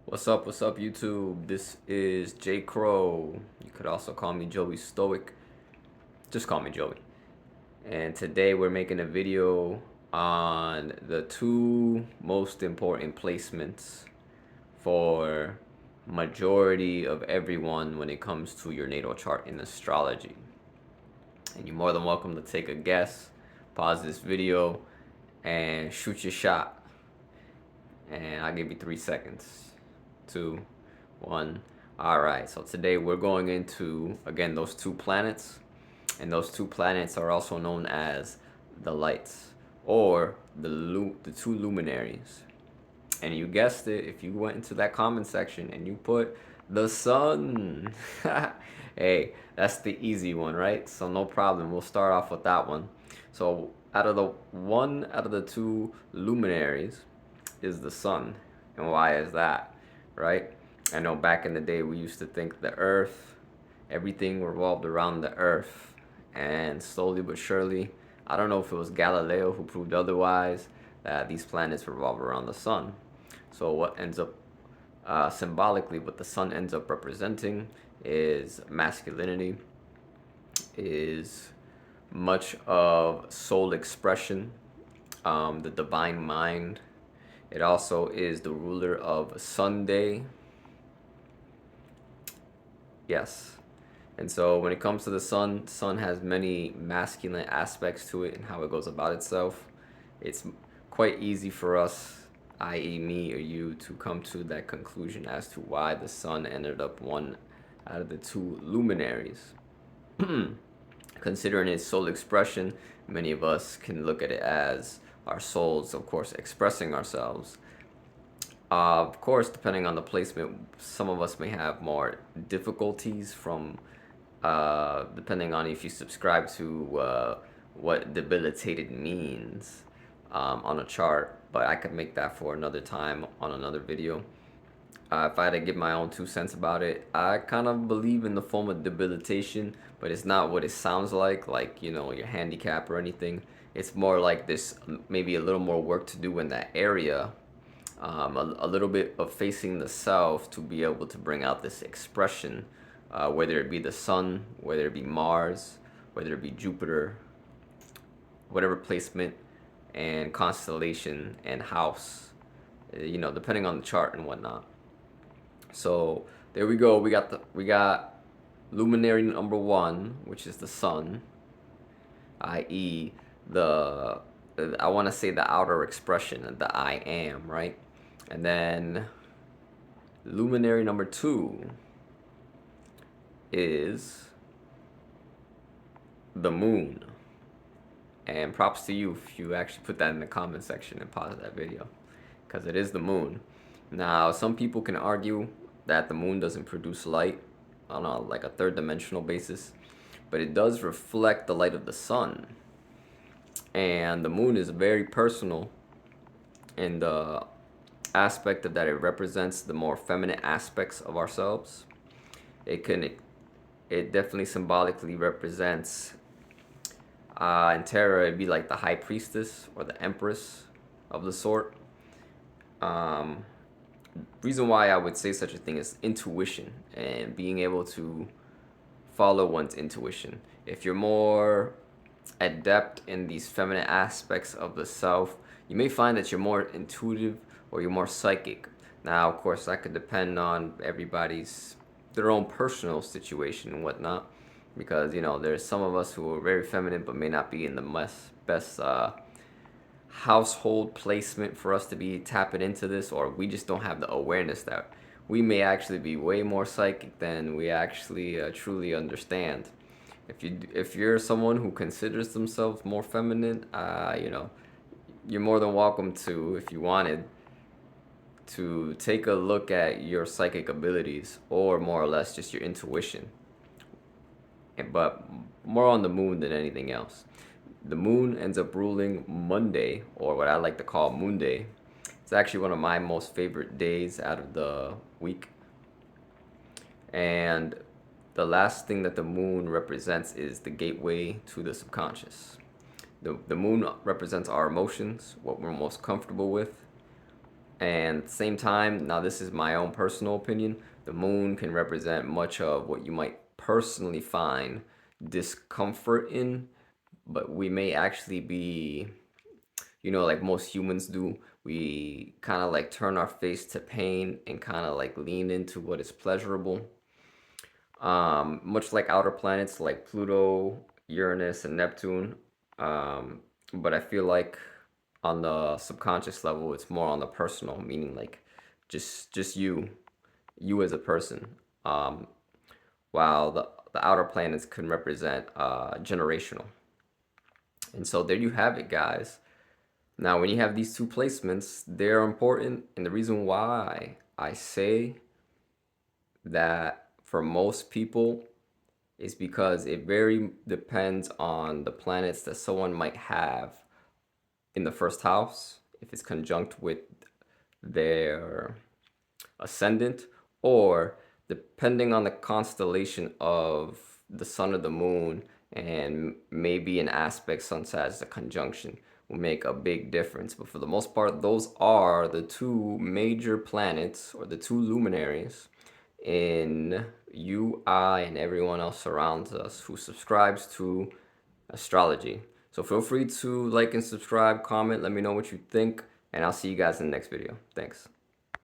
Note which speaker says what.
Speaker 1: What's up, YouTube? This is J Crow. You could also call me Joey Stoic. Just call me Joey. And today we're making a video on the two most important placements for majority of everyone when it comes to your natal chart in astrology. And you're more than welcome to take a guess, pause this video, and shoot your shot. And I'll give you 3 seconds. 2, 1. All right, so today we're going into, again, those two planets. And those two planets are also known as the lights, or the two luminaries. And you guessed it, if you went into that comment section and you put the sun. Hey, that's the easy one, right? So no problem, we'll start off with that one. So out of the two luminaries is the sun. And why is that, right? I know back in the day we used to think the earth, everything revolved around the earth. And slowly but surely, I don't know if it was Galileo who proved otherwise, that these planets revolve around the sun. So what ends up symbolically, what the sun ends up representing is masculinity, is much of soul expression, the divine mind. It also is the ruler of Sunday. Yes. And so when it comes to the sun has many masculine aspects to it and how it goes about itself. It's quite easy for us, i.e. me or you, to come to that conclusion as to why the sun ended up one out of the two luminaries. Considering its soul expression, many of us can look at it as our souls, of course, expressing ourselves. Of course, depending on the placement, some of us may have more difficulties from depending on if you subscribe to what debilitated means on a chart, but I could make that for another time on another video. If I had to give my own 2 cents about it, I kind of believe in the form of debilitation, but it's not what it sounds like, you know, your handicap or anything. It's more like this, maybe a little more work to do in that area, a little bit of facing the self to be able to bring out this expression, whether it be the sun, whether it be Mars, whether it be Jupiter, whatever placement and constellation and house, you know, depending on the chart and whatnot. So there we go. We got luminary number one, which is the sun, i.e. the I want to say the outer expression, the I am, right? And then luminary number two is the moon. And props to you if you actually put that in the comment section and pause that video, because it is the moon. Now, some people can argue that the moon doesn't produce light on like a third dimensional basis, but it does reflect the light of the sun. And the moon is very personal in the aspect of that it represents the more feminine aspects of ourselves. It definitely symbolically represents in tarot it'd be like the high priestess or the empress of the sort. Reason why I would say such a thing is intuition and being able to follow one's intuition. If you're more adept in these feminine aspects of the self, you may find that you're more intuitive or you're more psychic. Now, of course, that could depend on their own personal situation and whatnot, because you know there's some of us who are very feminine but may not be in the best household placement for us to be tapping into this, or we just don't have the awareness that we may actually be way more psychic than we actually truly understand. If you're someone who considers themselves more feminine, you know, you're more than welcome to, if you wanted, to take a look at your psychic abilities or more or less just your intuition. But more on the moon than anything else. The moon ends up ruling Monday, or what I like to call Moon Day. It's actually one of my most favorite days out of the week. And the last thing that the moon represents is the gateway to the subconscious. The moon represents our emotions, what we're most comfortable with, And at the same time, now this is my own personal opinion, the moon can represent much of what you might personally find discomfort in, but we may actually be, like most humans do, we kind of like turn our face to pain and kind of like lean into what is pleasurable. Much like outer planets like Pluto, Uranus, and Neptune. Um, but I feel like on the subconscious level, it's more on the personal, meaning like just you as a person. Um, while the outer planets can represent generational. And so there you have it, guys. Now, when you have these two placements, they're important, and the reason why I say that for most people is because it very depends on the planets that someone might have in the first house, if it's conjunct with their ascendant, or depending on the constellation of the sun or the moon, and maybe an aspect such as a conjunction will make a big difference. But for the most part, those are the two major planets or the two luminaries in you, I, and everyone else surrounds us who subscribes to astrology. So feel free to like and subscribe, comment, let me know what you think, and I'll see you guys in the next video. Thanks.